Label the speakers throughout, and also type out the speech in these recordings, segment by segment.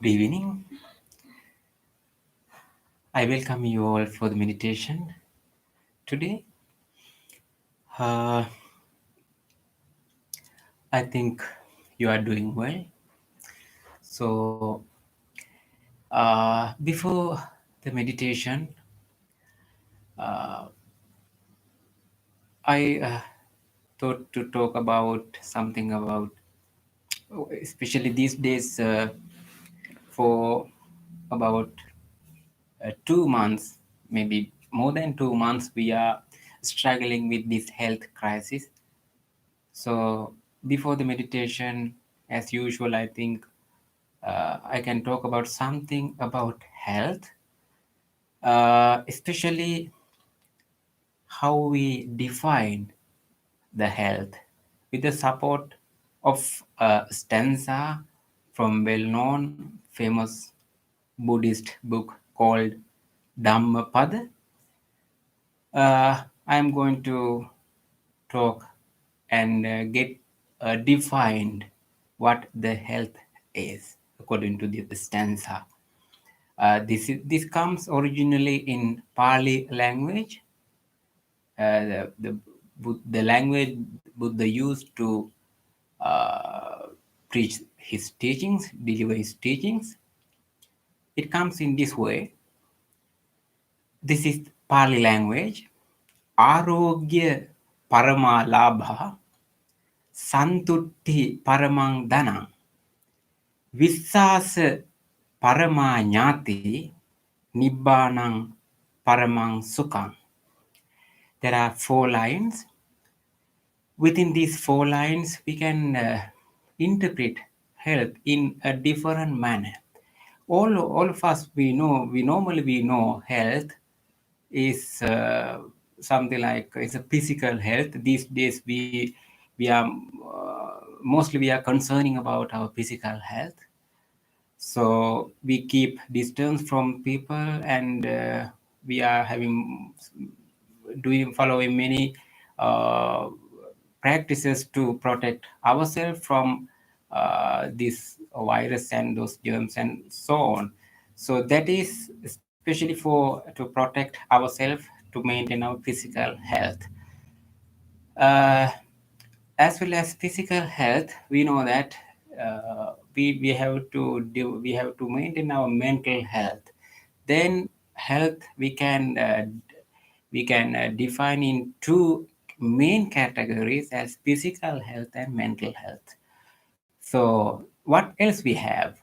Speaker 1: Good evening. I welcome you all for the meditation today. Uh, I think you are doing well. So, before the meditation, I thought to talk about something about, especially these days, for about 2 months, maybe more than 2 months, we are struggling with this health crisis. So before the meditation, as usual, I think I can talk about something about health, especially how we define the health with the support of a stanza from well-known famous Buddhist book called Dhammapada. I am going to talk and get defined what the health is according to the stanza. This comes originally in Pali language, the language Buddha used to uh, preach his teachings, deliver his teachings. It comes in this way. This is Pali language. Arogya parama labha santutti paramang dhanam vissasa parama jnati nibbanang paramang sukham. There are 4 lines. Within these 4 lines, we can interpret health in a different manner. All of us, we normally know health is something like it's a physical health. These days, we are mostly we are concerning about our physical health. So we keep distance from people, and we are following many uh, practices to protect ourselves from this virus and those germs and so on. So that is especially to protect ourselves, to maintain our physical health. Uh, as well as physical health, we know that we have to maintain our mental health. Then health we can define in 2 main categories as physical health and mental health. So what else we have?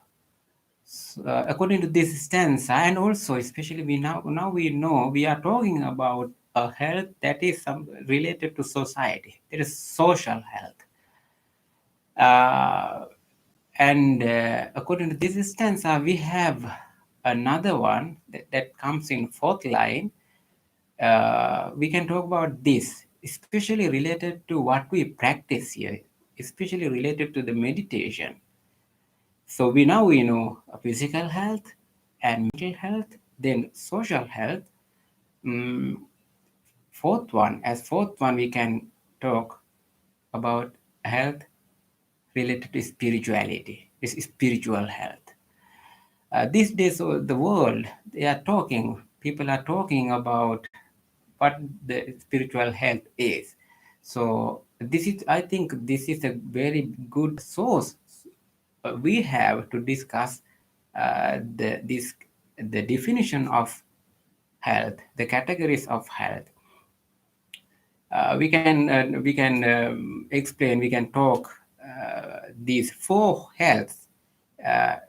Speaker 1: According to this stance, and also especially now we know we are talking about a health that is some related to society. There is social health, and according to this stance, we have another one that comes in fourth line. We can talk about this, especially related to what we practice here, especially related to the meditation. So we know physical health and mental health, then social health. Mm, fourth one, we can talk about health related to spirituality. It's spiritual health. These days, the world people are talking about what the spiritual health is. So I think, this is a very good source we have to discuss the definition of health, the categories of health. We can explain, we can talk these four healths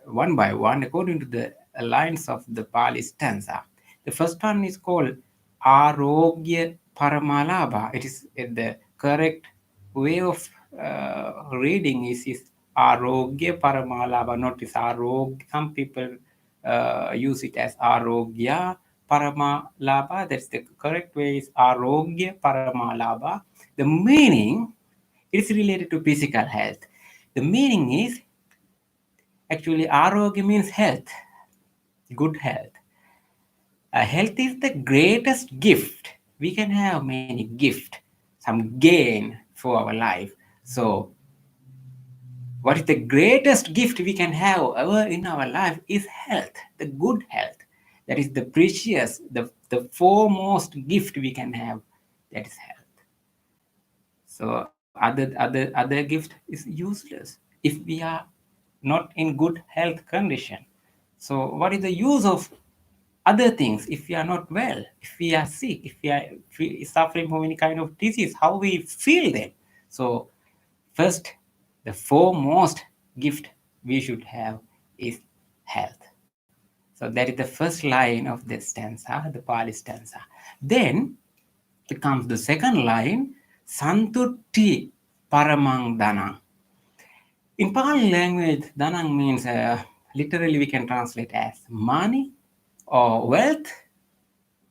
Speaker 1: one by one according to the lines of the Pali stanza. The first one is called Arogya Paramalabha. It is the correct way of reading is Arogya Paramalabha, not is Arogya. Some people use it as Arogya Paramalabha. That's the correct way is Arogya Paramalabha. The meaning, it's related to physical health. The meaning is actually Arogya means health, good health. Health is the greatest gift. We can have many gifts, some gain for our life. So, what is the greatest gift we can have ever in our life is health, the good health. That is the precious, the foremost gift we can have. That is health. So other gift is useless if we are not in good health condition. So what is the use of other things if we are not well, if we are sick, if we suffering from any kind of disease, how we feel then? So first, the foremost gift we should have is health. So that is the first line of the stanza, the Pali stanza. Then it comes the second line, Santutti Paramang Danang. In Pali language, Danang means literally we can translate as money or wealth.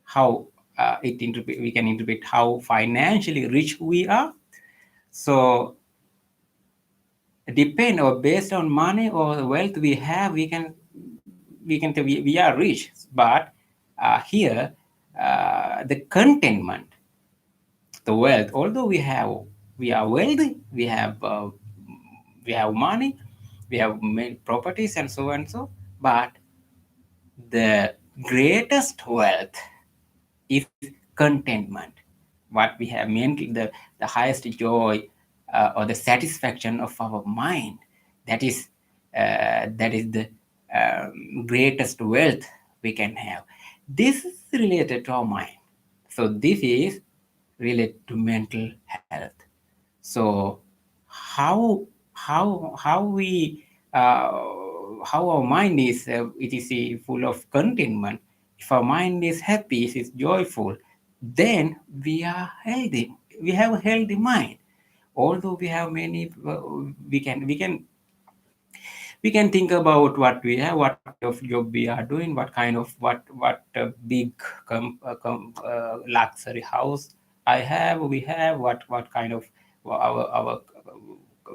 Speaker 1: How we can interpret how financially rich we are. So depend or based on money or wealth we have, we can say we are rich. But here the contentment, the wealth, although we are wealthy, we have money, we have many properties and so and so, but the greatest wealth is contentment. What we have mainly the highest joy or the satisfaction of our mind, that is the greatest wealth we can have. This is related to our mind. So this is related to mental health. So how we how our mind is it is full of contentment. If our mind is happy, it is joyful, then we are healthy. We have a healthy mind. Although we have many, we can think about what we have, what kind of job we are doing, what kind of what big luxury house I have, we have, what kind of our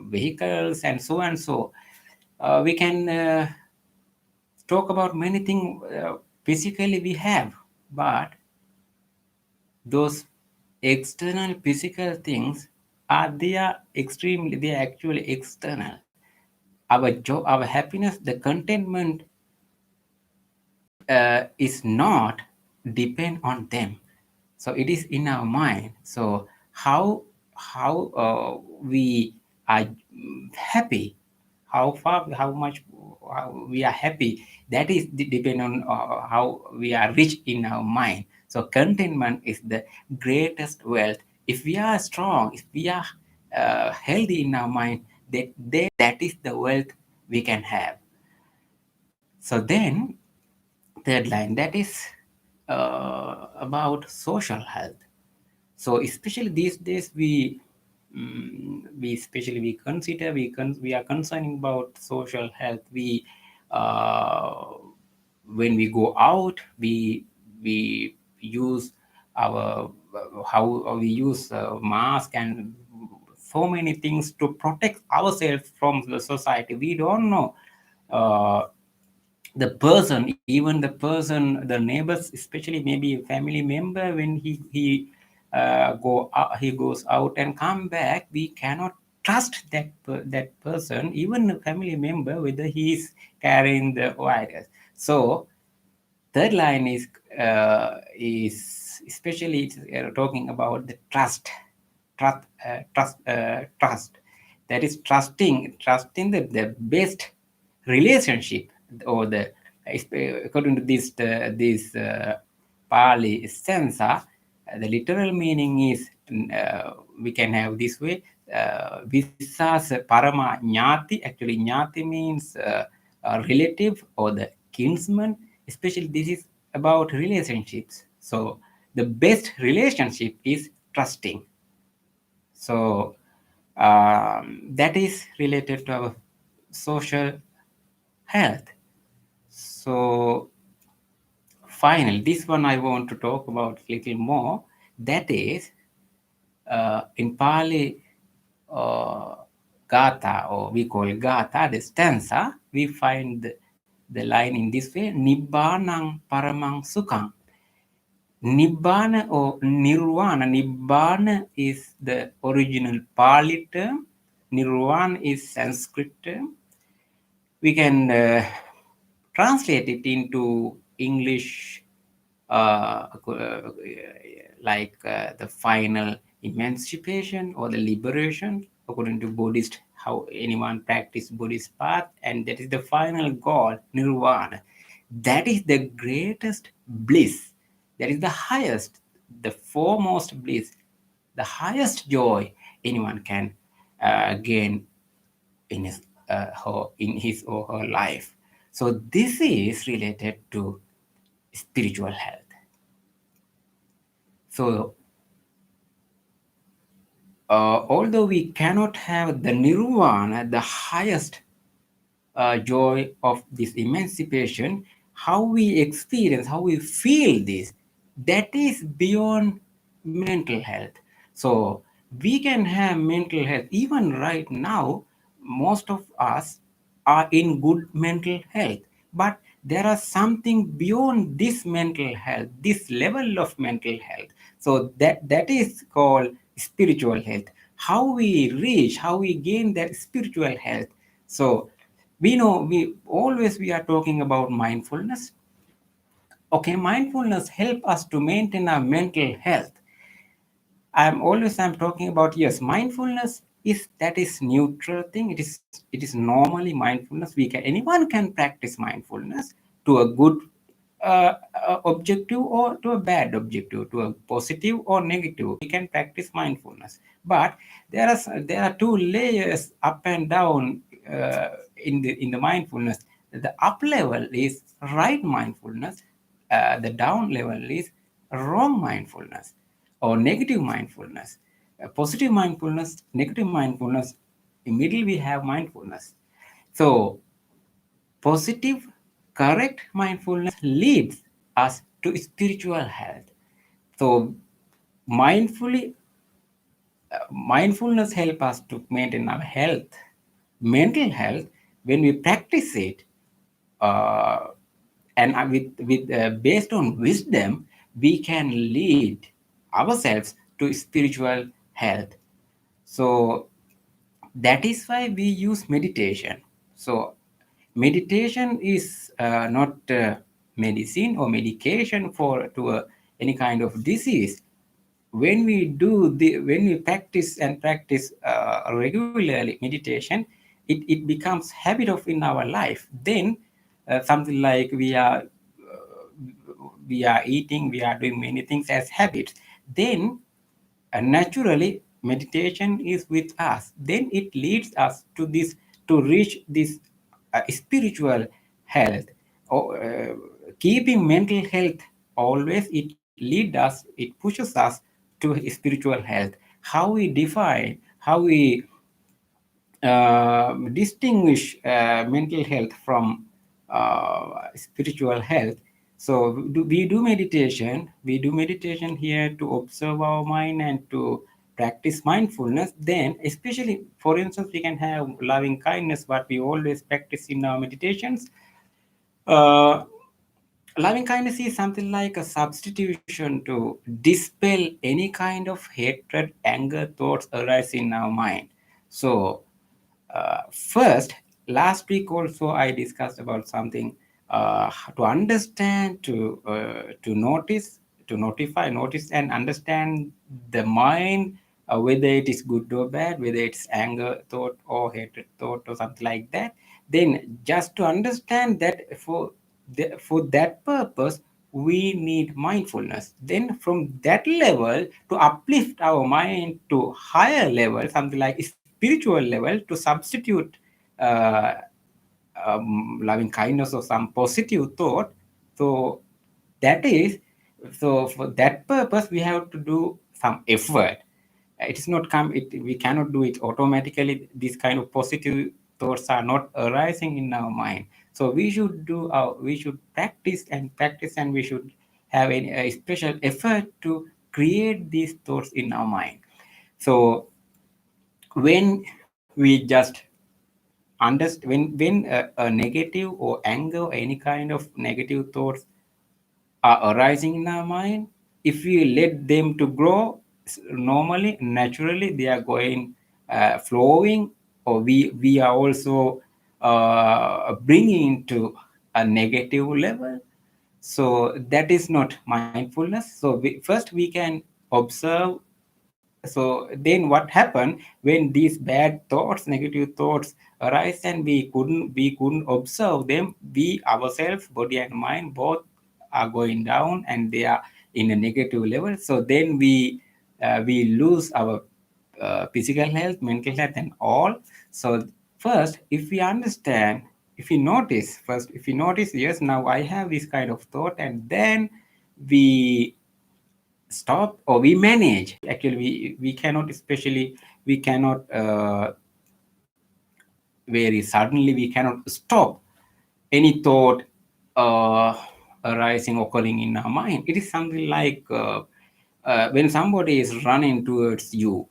Speaker 1: vehicles and so and so. We can talk about many things physically we have, but those external physical things they are actually external. Our joy, our happiness, the contentment is not depend on them. So it is in our mind. So how we are happy, how much how we are happy, that is depend on how we are rich in our mind. So contentment is the greatest wealth. If we are strong, if we are healthy in our mind, that is the wealth we can have. So then, third line, that is about social health. So especially these days, we especially we consider we are concerning about social health. We when we go out, we use our how we use mask and so many things to protect ourselves from the society. We don't know uh, the person, even the neighbors, especially maybe a family member, when he goes out and come back, we cannot trust that person, even a family member, whether he is carrying the virus. So third line is especially it's, talking about the trust. That is trusting the best relationship, or the according to this Pali sensa, the literal meaning is we can have this way. Visas parama nyati. Actually, nyati means a relative or the kinsman. Especially, this is about relationships. So, the best relationship is trusting. So, that is related to our social health. So, finally, this one I want to talk about a little more. That is in Pali Gatha, or we call Gatha, the stanza, we find the line in this way: Nibbanang Paramang Sukhang. Nibbana or Nirvana. Nibbana is the original Pali term. Nirvana is Sanskrit term. We can translate it into English like the final emancipation or the liberation, according to Buddhist, how anyone practice Buddhist path, and that is the final goal, nirvana. That is the greatest bliss. That is the highest, the foremost bliss, the highest joy anyone can gain in his or her life. So this is related to spiritual health. So although we cannot have the nirvana, the highest joy of this emancipation, how we experience, how we feel this, that is beyond mental health. So we can have mental health. Even right now, most of us are in good mental health. But there are something beyond this mental health, this level of mental health. So that is called spiritual health. How we reach, how we gain that spiritual health. So we know we are talking about mindfulness. Okay, mindfulness help us to maintain our mental health. I'm talking about, yes, mindfulness is that is neutral thing. It is normally mindfulness. Anyone can practice mindfulness to a good objective or to a bad objective, to a positive or negative. We can practice mindfulness, but there are two layers, up and down, in the mindfulness. The up level is right mindfulness. The down level is wrong mindfulness or negative mindfulness. Positive mindfulness, negative mindfulness. In middle we have mindfulness. So positive, correct mindfulness leads us to spiritual health. So mindfully mindfulness help us to maintain our health, mental health. When we practice it, uh, and with based on wisdom, we can lead ourselves to spiritual health. So that is why we use meditation. So meditation is not medicine or medication for to any kind of disease. When we practice regularly meditation, it becomes habit of in our life. Then something like we are eating, we are doing many things as habits. Then naturally meditation is with us. Then it leads us to reach this spiritual health. keeping mental health always, it leads us, it pushes us to spiritual health. How we define, how we distinguish mental health from spiritual health. So we do meditation. We do meditation here to observe our mind and to practice mindfulness. Then, especially for instance, we can have loving kindness, what we always practice in our meditations. Uh, Loving kindness is something like a substitution to dispel any kind of hatred, anger, thoughts arise in our mind. So, first, last week also I discussed about something to understand, to notice, to notice and understand the mind, whether it is good or bad, whether it's anger thought or hatred thought or something like that. Then, just to understand that for that purpose we need mindfulness. Then from that level, to uplift our mind to higher level, something like spiritual level, to substitute uh, loving kindness or some positive thought. So that is, so for that purpose we have to do some effort. It is not come it, we cannot do it automatically. These kind of positive thoughts are not arising in our mind. So we should do our, we should practice, and we should have a special effort to create these thoughts in our mind. So when we just understand, when a negative or anger or any kind of negative thoughts are arising in our mind, if we let them to grow normally, naturally, they are going flowing, or we are also bringing to a negative level. So that is not mindfulness. So first we can observe. So then what happened when these bad thoughts, negative thoughts arise, and we couldn't observe them, we ourselves, body and mind, both are going down and they are in a negative level. So then we lose our physical health, mental health, and all. So first, if we understand, if we notice, first if we notice, yes, now I have this kind of thought, and then we stop or we manage. Actually, we cannot, especially we cannot very suddenly, we cannot stop any thought uh, arising, occurring in our mind. It is something like when somebody is running towards you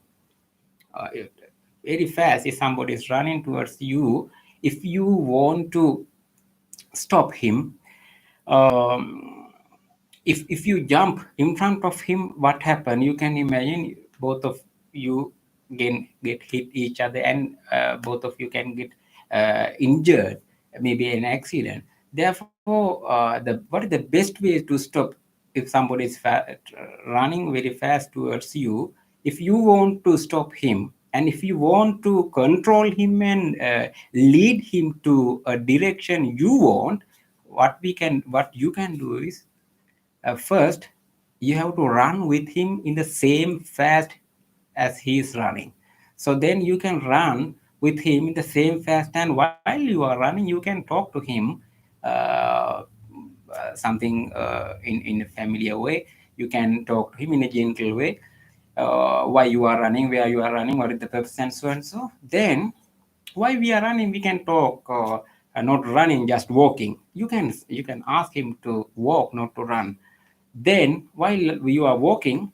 Speaker 1: very fast. If somebody is running towards you, if you want to stop him, um, if you jump in front of him, what happened? You can imagine both of you can get hit each other, and both of you can get injured, maybe an accident. Therefore, what is the best way to stop? If somebody is running very fast towards you, if you want to stop him, and if you want to control him and lead him to a direction you want, what you can do is, first, you have to run with him in the same fast as he is running. So then you can run with him in the same fast, and while you are running, you can talk to him uh, something in a familiar way. You can talk to him in a gentle way. Why you are running, where you are running, what is the purpose, and so and so. Then, why we are running, we can talk. Not running, just walking. You can ask him to walk, not to run. Then, while you are walking,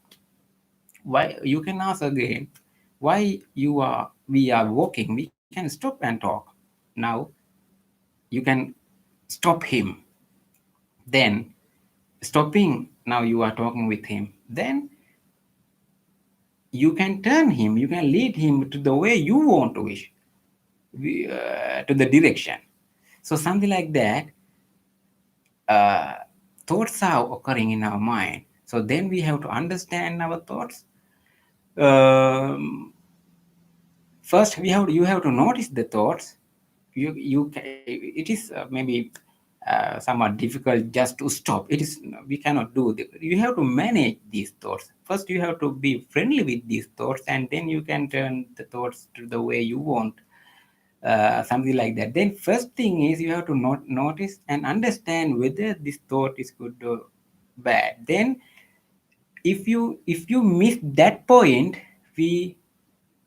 Speaker 1: why you can ask again, why you are we are walking. We can stop and talk. Now you can stop him. Then stopping. Now you are talking with him. Then you can turn him. You can lead him to the way you want to wish, to the direction. So something like that. uh, Thoughts are occurring in our mind. So then we have to understand our thoughts. Um, First, you have to notice the thoughts. It is maybe somewhat difficult just to stop. It is, we cannot do. You have to manage these thoughts. First, you have to be friendly with these thoughts, and then you can turn the thoughts to the way you want. something like that. Then first thing is you have to notice and understand whether this thought is good or bad. Then if you miss that point, we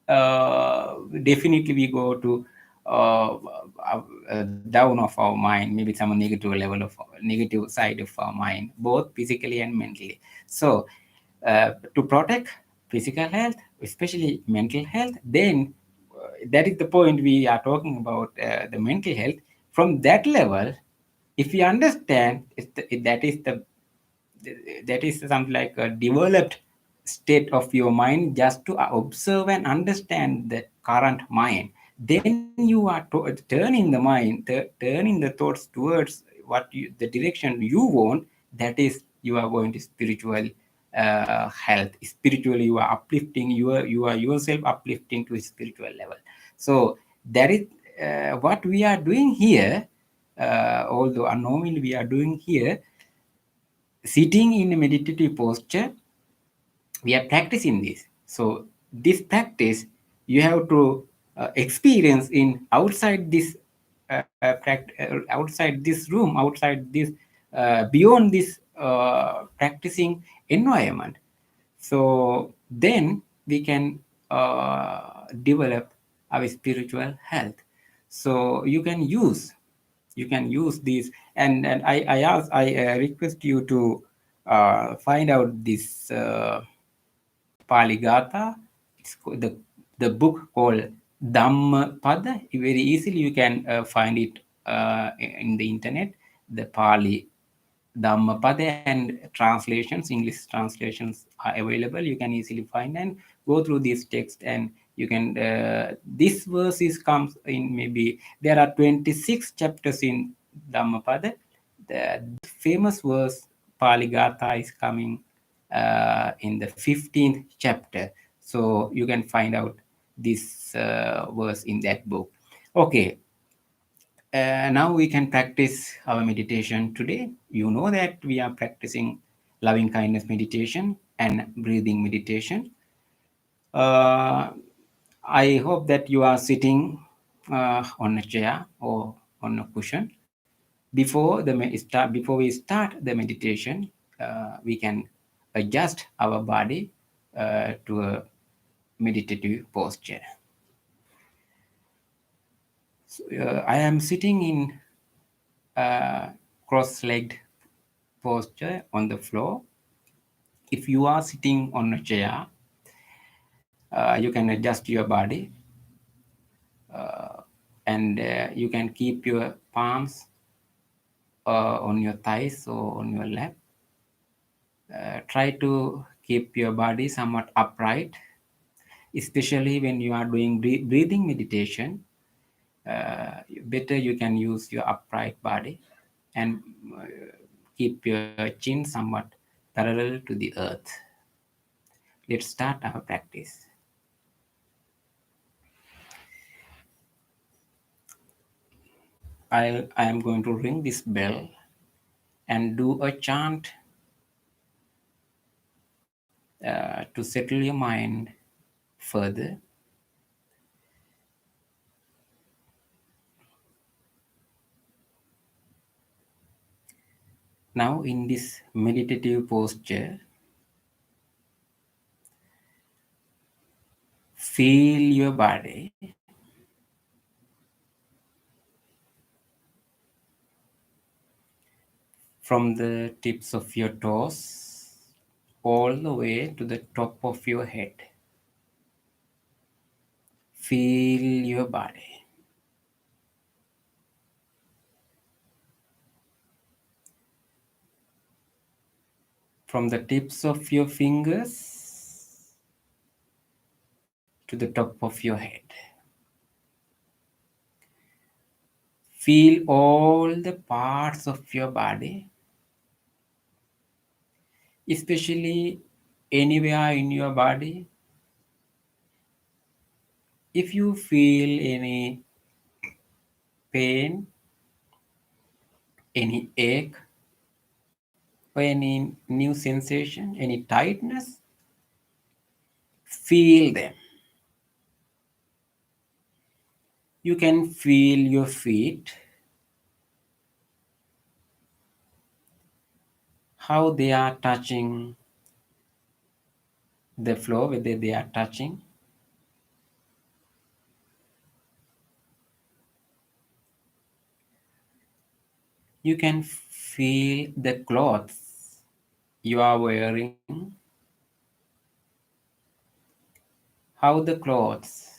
Speaker 1: definitely we go to down of our mind, maybe some negative level of negative side of our mind, both physically and mentally. So to protect physical health, especially mental health, then that is the point we are talking about, the mental health. From that level, if we understand that is something like a developed state of your mind, just to observe and understand the current mind, then you are turning the mind, turning the thoughts towards the direction you want. That is, you are going to spiritual health. Spiritually, you are uplifting, you are yourself uplifting to a spiritual level. So that is what we are doing here. Although unknowingly we are doing here, sitting in a meditative posture, we are practicing this. So this practice you have to experience in outside this outside this room, outside this beyond this practicing environment. So then we can develop our spiritual health. So you can use these. And I request you to find out this Paligatha. It's the book called Dhammapada. Very easily you can find it in the internet. The Pali Dhammapada, and translations, English translations are available. You can easily find and go through this text, and you can. This verse is comes in, maybe there are 26 chapters in Dhammapada. The famous verse Pali Gatha is coming in the 15th chapter. So you can find out this verse in that book. Okay, now we can practice our meditation today. You know that we are practicing loving kindness meditation and breathing meditation. Uh, I hope that you are sitting on a chair or on a cushion. Before we start the meditation, we can adjust our body to a meditative posture. So, I am sitting in cross-legged posture on the floor. If you are sitting on a chair, you can adjust your body, uh, and you can keep your palms on your thighs or on your lap. Try to keep your body somewhat upright, especially when you are doing breathing meditation. Better you can use your upright body, and uh, keep your chin somewhat parallel to the earth. Let's start our practice. I am going to ring this bell and do a chant to settle your mind further. Now, in this meditative posture, feel your body from the tips of your toes all the way to the top of your head. Feel your body. From the tips of your fingers to the top of your head. Feel all the parts of your body, especially anywhere in your body. If you feel any pain, any ache, or any new sensation, any tightness, feel them. You can feel your feet, how they are touching the floor, whether they are touching. You can feel the clothes you are wearing, how the clothes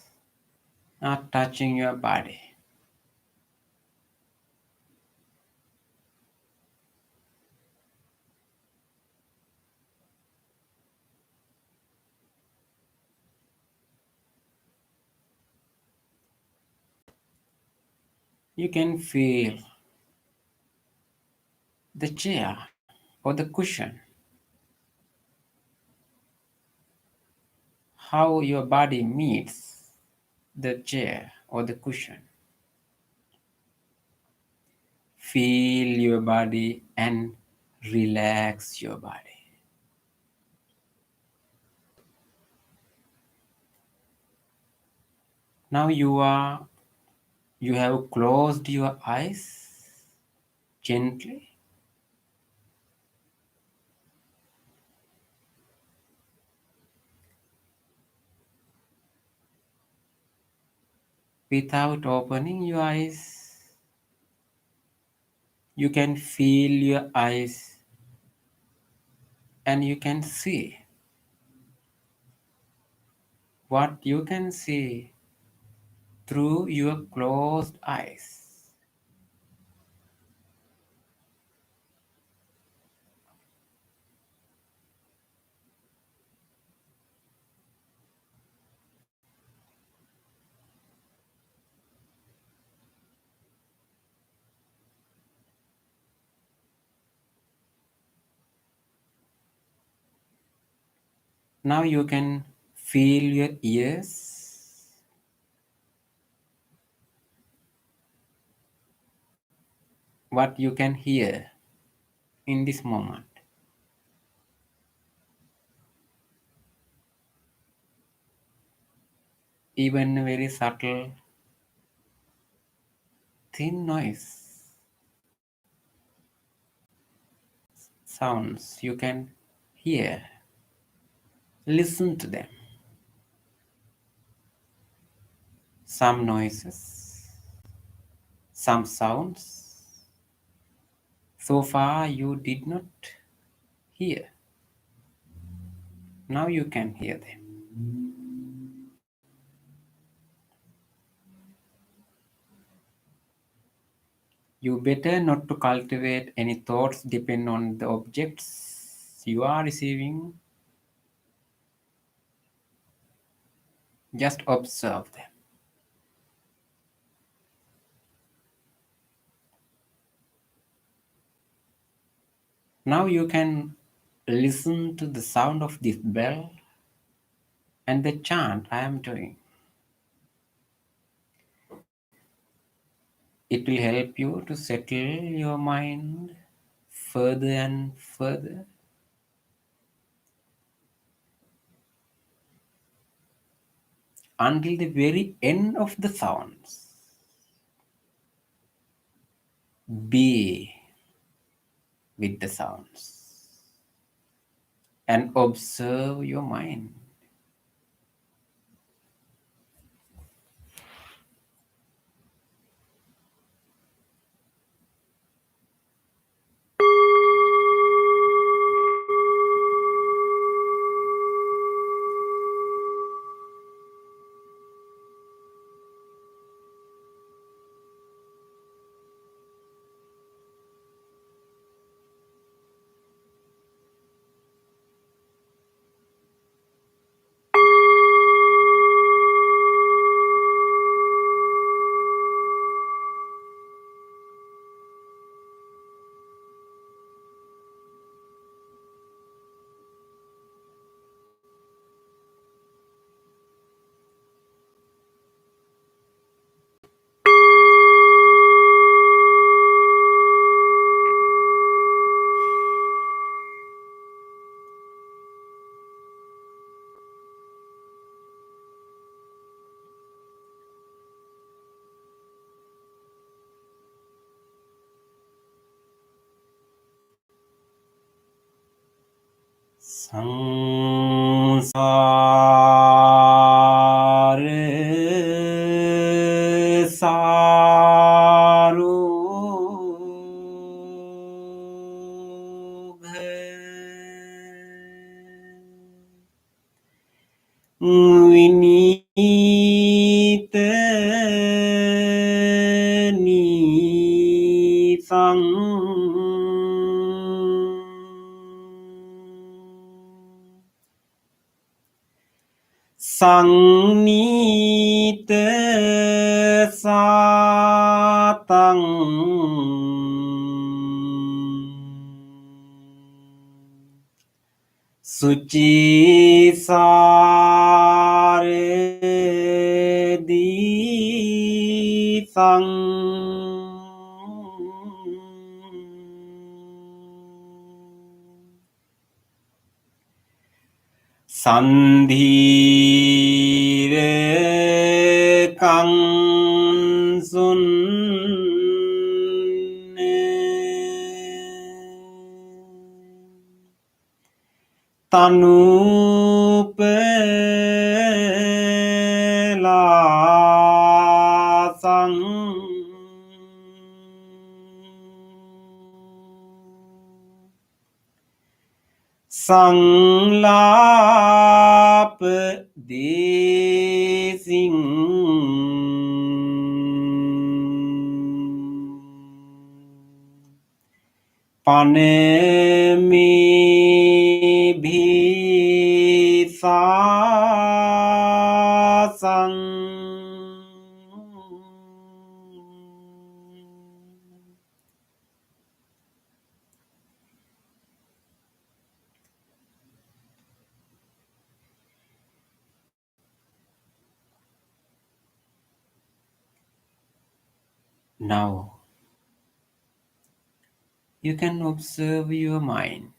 Speaker 1: are touching your body. You can feel the chair or the cushion, how your body meets the chair or the cushion. Feel your body and relax your body. Now you have closed your eyes gently. Without opening your eyes, you can feel your eyes and you can see what you can see through your closed eyes. Now you can feel your ears, what you can hear in this moment. Even a very subtle, thin noise, sounds you can hear. Listen to them. Some noises, some sounds. So far you did not hear. Now you can hear them. You better not to cultivate any thoughts depend on the objects you are receiving. Just observe them. Now you can listen to the sound of this bell and the chant I am doing. It will help you to settle your mind further and further until the very end of the sounds. Be with the sounds and observe your mind. Samsara sarog vinit nisang Sangnita satang suci sare di sang Sandhire kang sun tanu pelasang sang lap de sing pane mi bhi sa sang Now, you can observe your mind.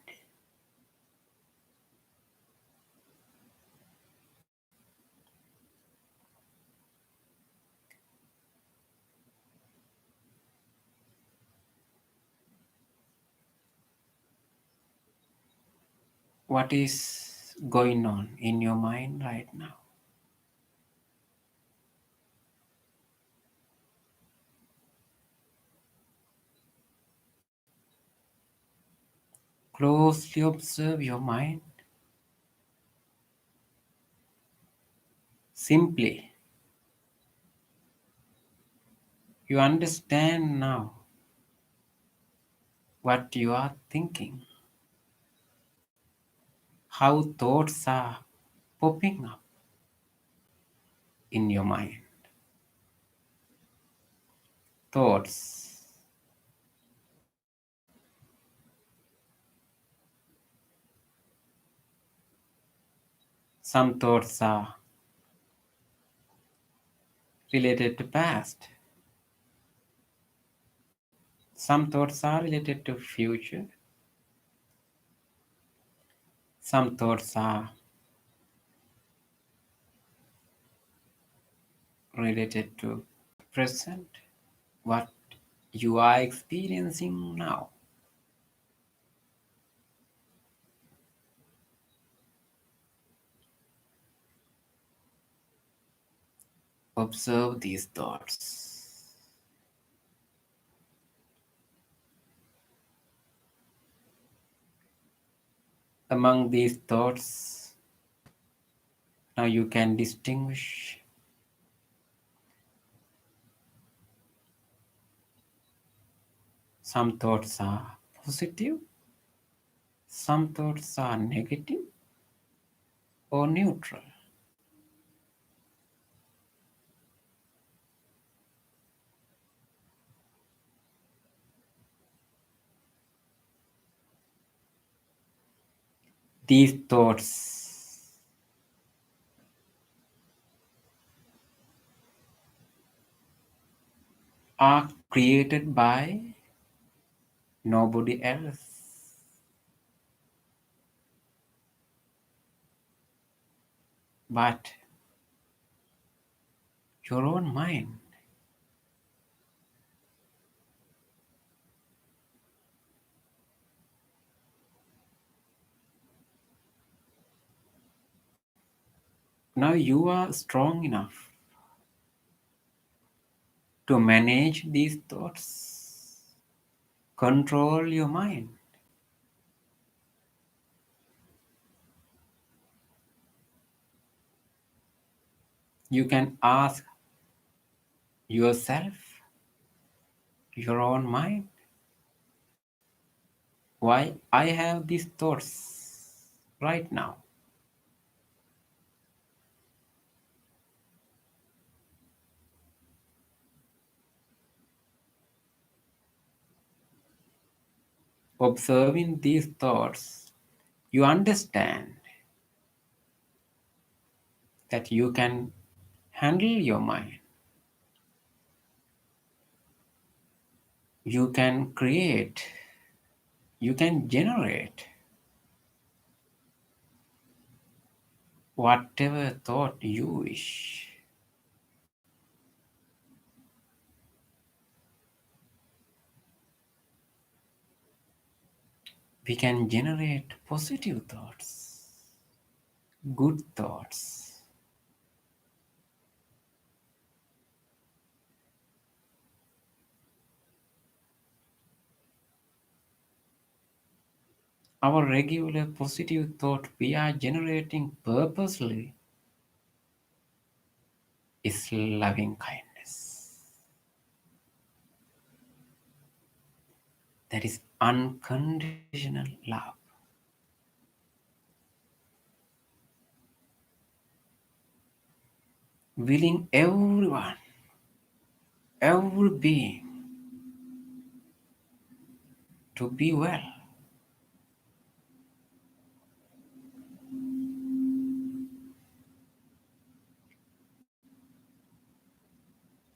Speaker 1: What is going on in your mind right now? Closely observe your mind. Simply, you understand now what you are thinking, how thoughts are popping up in your mind. Thoughts. Some thoughts are related to past. Some thoughts are related to future. Some thoughts are related to present, what you are experiencing now. Observe these thoughts. Among these thoughts, now you can distinguish some thoughts are positive, some thoughts are negative or neutral. These thoughts are created by nobody else, but your own mind. Now you are strong enough to manage these thoughts, control your mind. You can ask yourself, your own mind, why I have these thoughts right now. Observing these thoughts, you understand that you can handle your mind. You can create, you can generate whatever thought you wish. We can generate positive thoughts, good thoughts. Our regular positive thought we are generating purposely is loving kindness. That is unconditional love. Willing everyone, every being to be well.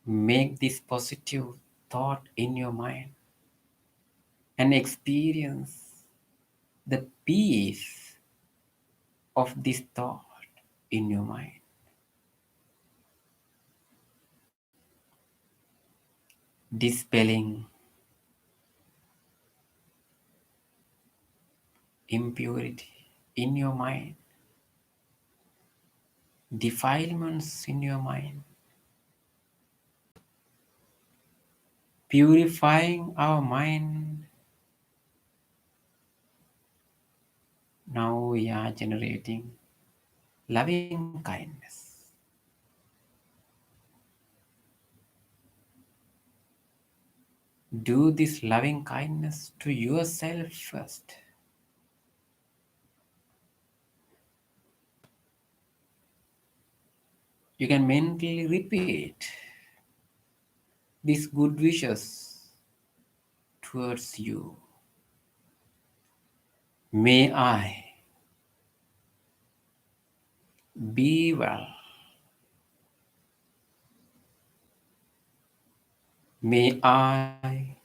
Speaker 1: Make this positive thought in your mind and experience the peace of this thought in your mind. Dispelling impurity in your mind, defilements in your mind, purifying our mind. Now we are generating loving kindness. Do this loving kindness to yourself first. You can mentally repeat these good wishes towards you. May I be well. May I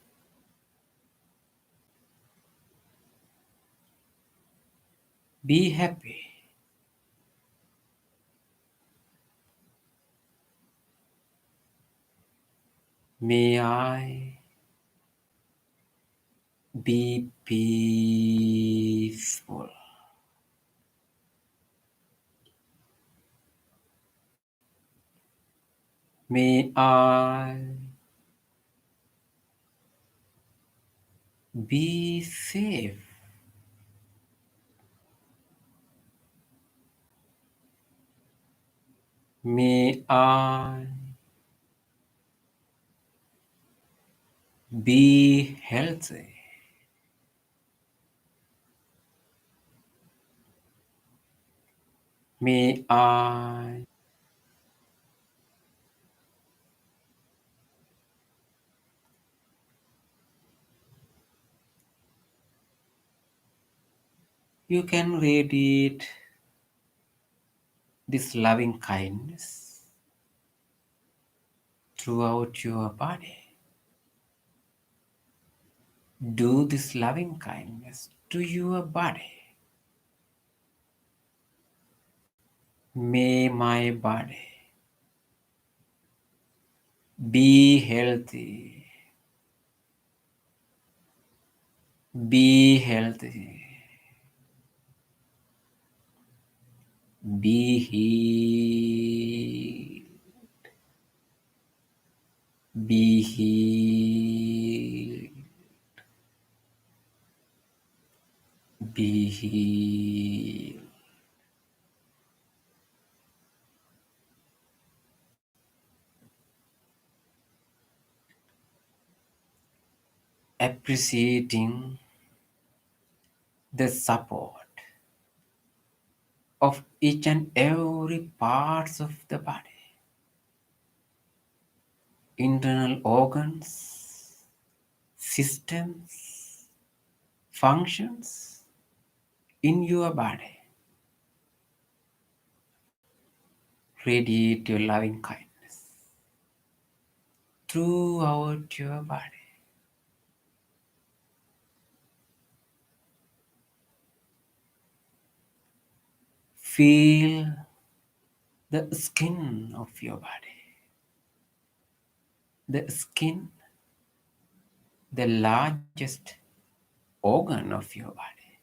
Speaker 1: be happy. May I be peaceful. May I be safe. May I be healthy. May I you can radiate this loving kindness throughout your body. Do this loving kindness to your body. May my body be healthy. Be healthy. Be healed. healed. Be healed. Appreciating the support of each and every parts of the body, internal organs, systems, functions in your body. Radiate your loving kindness throughout your body. Feel the skin of your body. The skin, the largest organ of your body.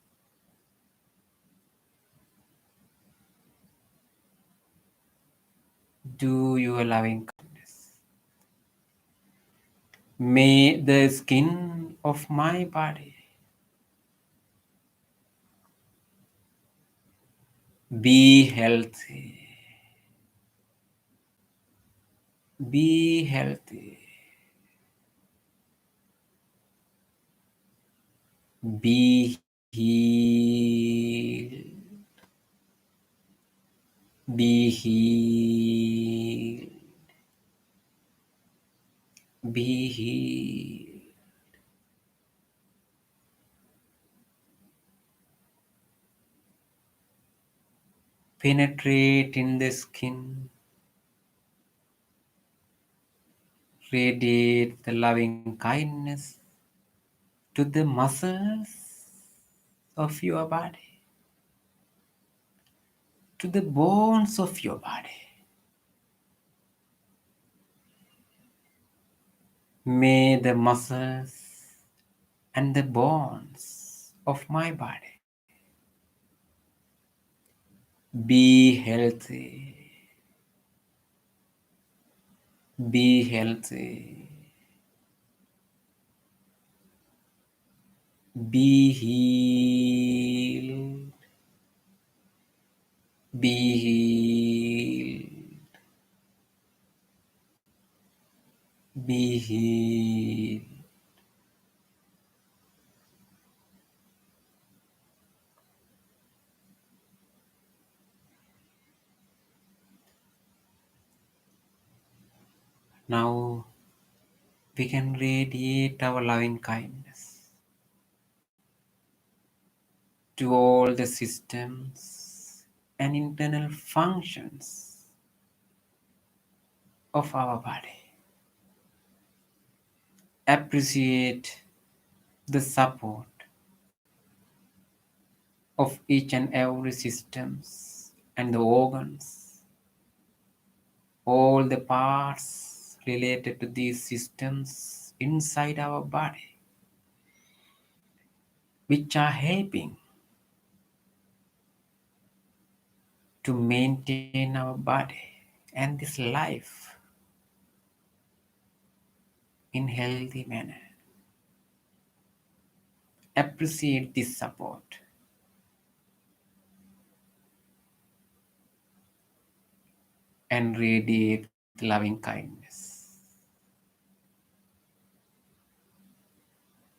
Speaker 1: Do your loving kindness. May the skin of my body be healthy. Be healthy. Be healed. Be healed. Be healed. Penetrate in the skin. Radiate the loving kindness to the muscles of your body, to the bones of your body. May the muscles and the bones of my body be healthy. Be healthy. Be healed. Be healed. Be healed. Now we can radiate our loving kindness to all the systems and internal functions of our body. Appreciate the support of each and every systems and the organs, all the parts related to these systems inside our body, which are helping to maintain our body and this life in healthy manner. Appreciate this support and radiate loving kindness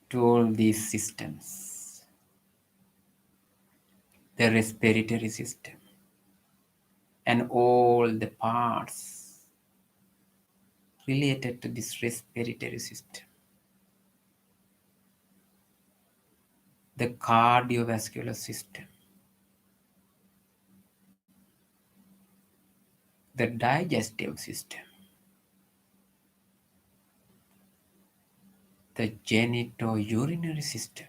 Speaker 1: to all these systems, the respiratory system, and all the parts related to this respiratory system, the cardiovascular system, the digestive system, the genitourinary system,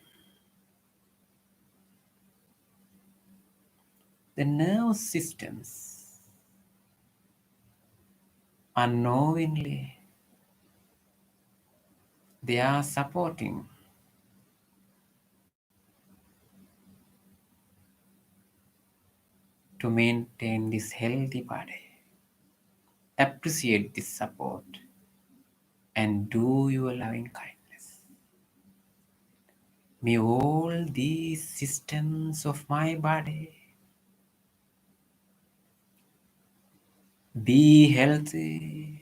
Speaker 1: the nerve systems. Unknowingly, they are supporting to maintain this healthy body. Appreciate this support and do your loving kindness. May all these systems of my body be healthy,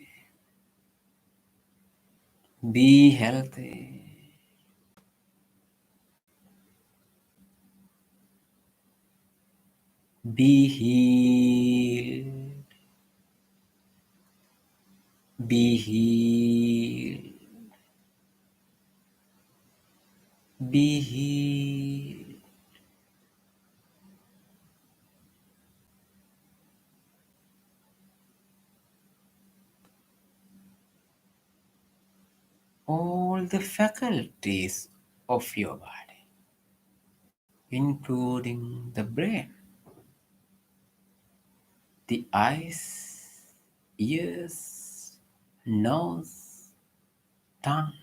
Speaker 1: be healthy, be healed, be healed, be healed. All the faculties of your body, including the brain, the eyes, ears, nose, tongue.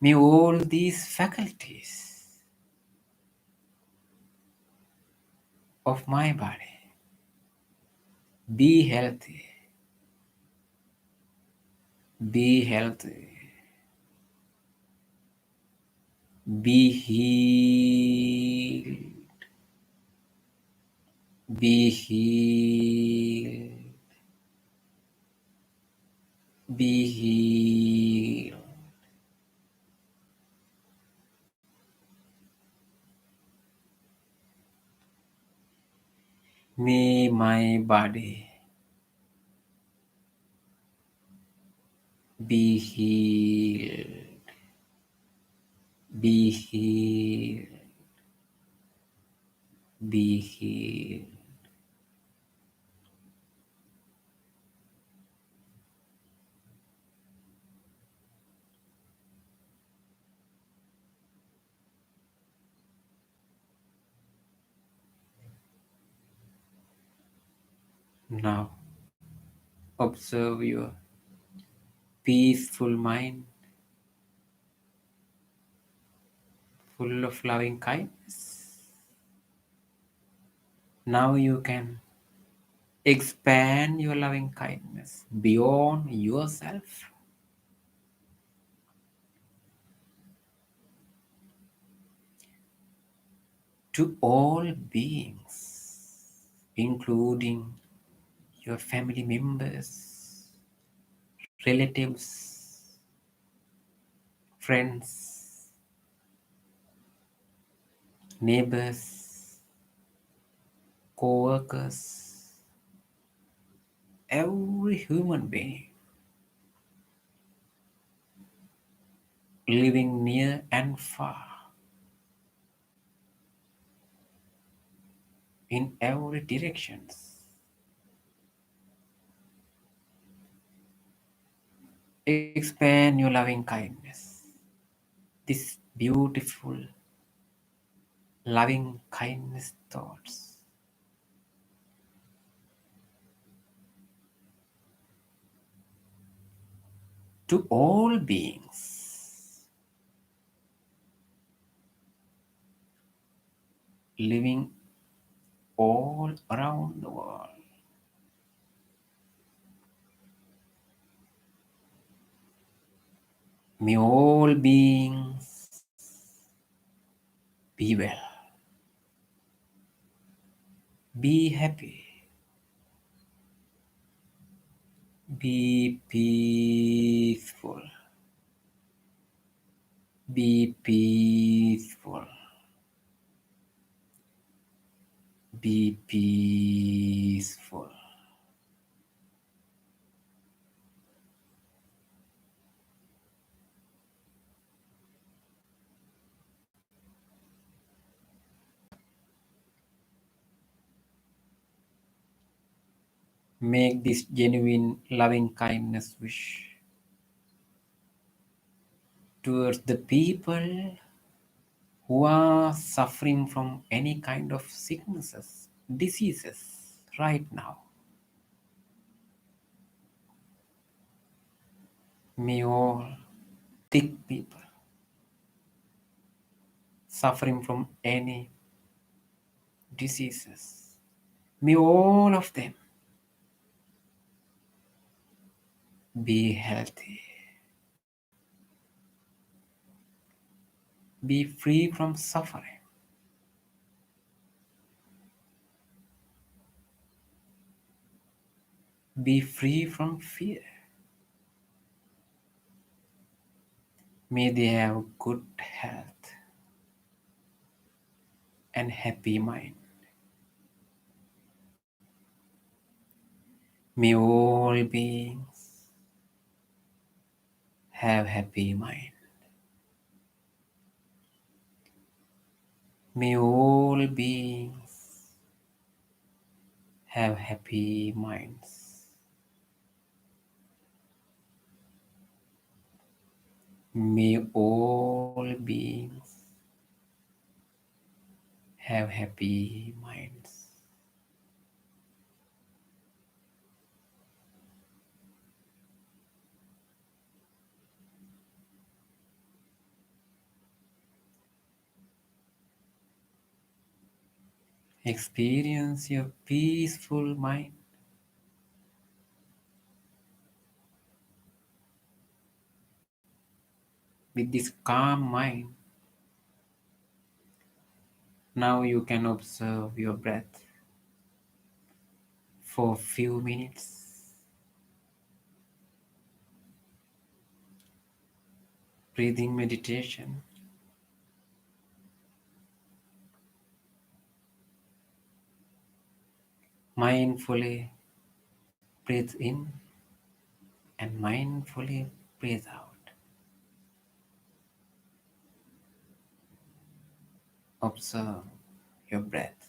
Speaker 1: May all these faculties of my body be healthy, be healthy, be healed, be healed, be healed. May my body be healed, be healed, be healed. Now observe your peaceful mind full of loving kindness. Now you can expand your loving kindness beyond yourself to all beings, including your family members, relatives, friends, neighbors, co-workers, every human being living near and far in every directions. Expand your loving kindness. This beautiful loving kindness thoughts to all beings living all around the world. May all beings be well, be happy, be peaceful, be peaceful, be peaceful. Make this genuine loving kindness wish towards the people who are suffering from any kind of sicknesses, diseases right now. May all sick people suffering from any diseases, may all of them Be healthy. Be free from suffering. Be free from fear. May they have good health and happy mind. May all beings have happy mind. May all beings have happy minds. May all beings have happy minds. Experience your peaceful mind. With this calm mind, now you can observe your breath for a few minutes. Breathing meditation. Mindfully breathe in and mindfully breathe out. Observe your breath.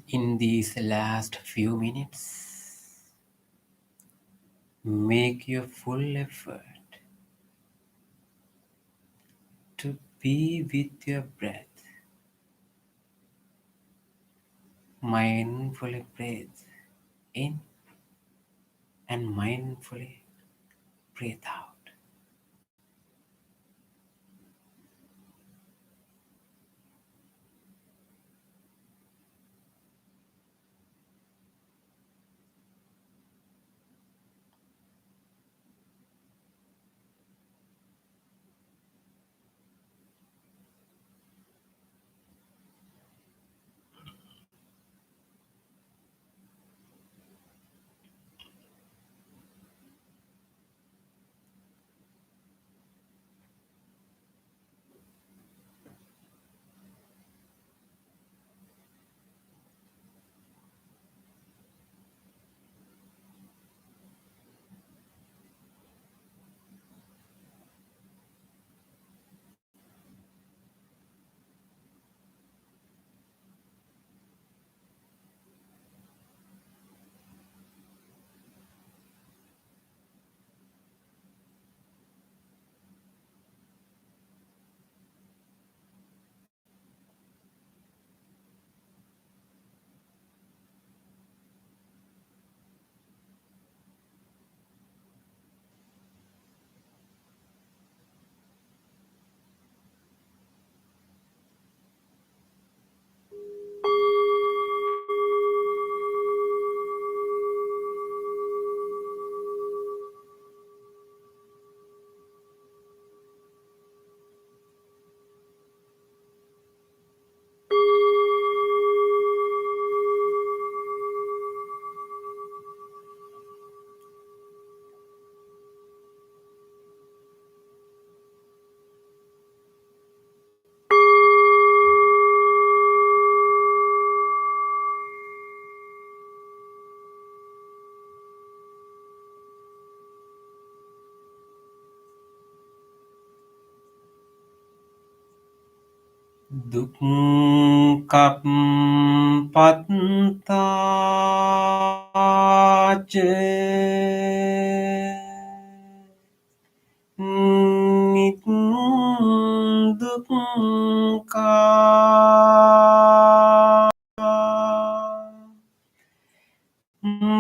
Speaker 1: In these last few minutes, make your full effort to be with your breath. Mindfully breathe. in and mindfully breathe out. Dukkam dukkha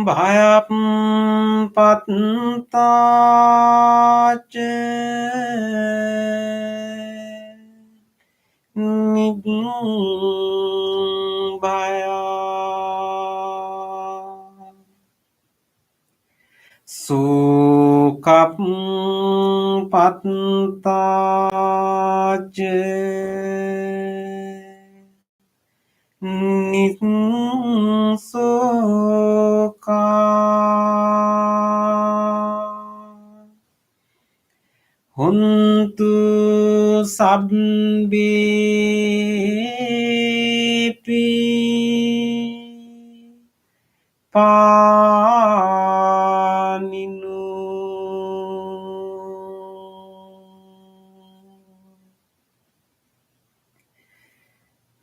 Speaker 1: bhayam pattaj Nibbaya Sukam Pattaj Nisuka Huntu sabbipi paninu.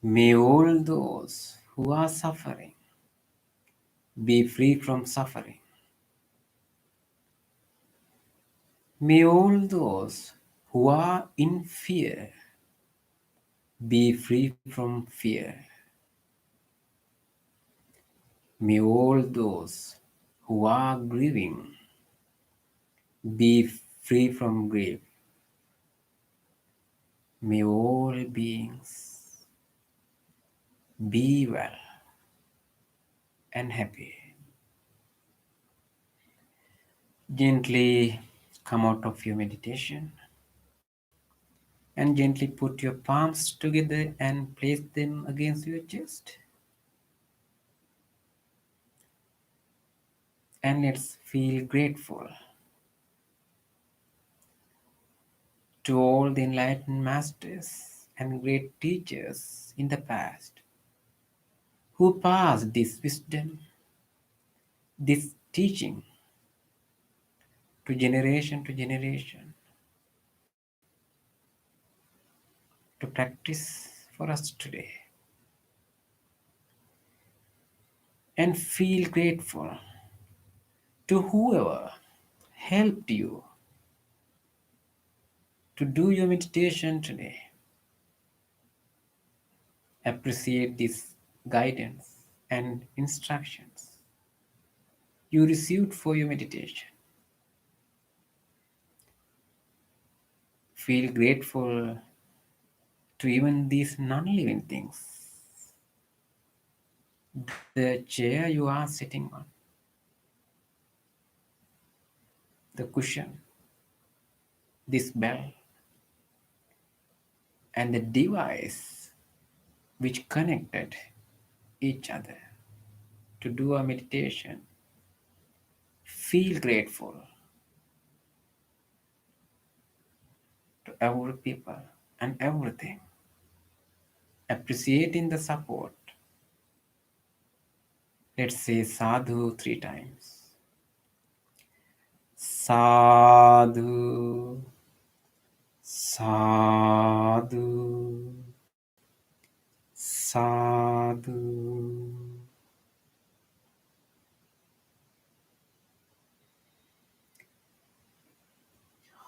Speaker 1: May all those who are suffering be free from suffering. May all those who are in fear be free from fear. May all those who are grieving be free from grief. May all beings be well and happy. Gently come out of your meditation and gently put your palms together and place them against your chest. And let's feel grateful to all the enlightened masters and great teachers in the past who passed this wisdom, this teaching to generation to practice for us today. And feel grateful to whoever helped you to do your meditation today. Appreciate this guidance and instructions you received for your meditation. Feel grateful to even these non-living things. The chair you are sitting on, the cushion, this bell, and the device which connected each other to do a meditation. Feel grateful to every people and everything. Appreciating the support. Let's say sadhu 3 times. Sadhu, sadhu, sadhu.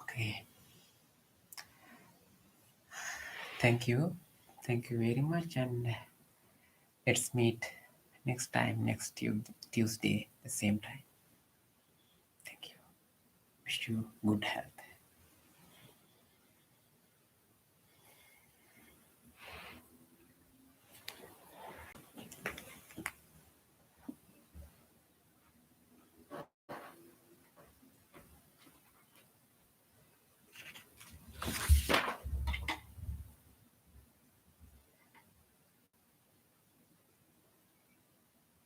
Speaker 1: Okay. Thank you. Thank you very much. And let's meet next time, next Tuesday, the same time. Thank you. Wish you good health.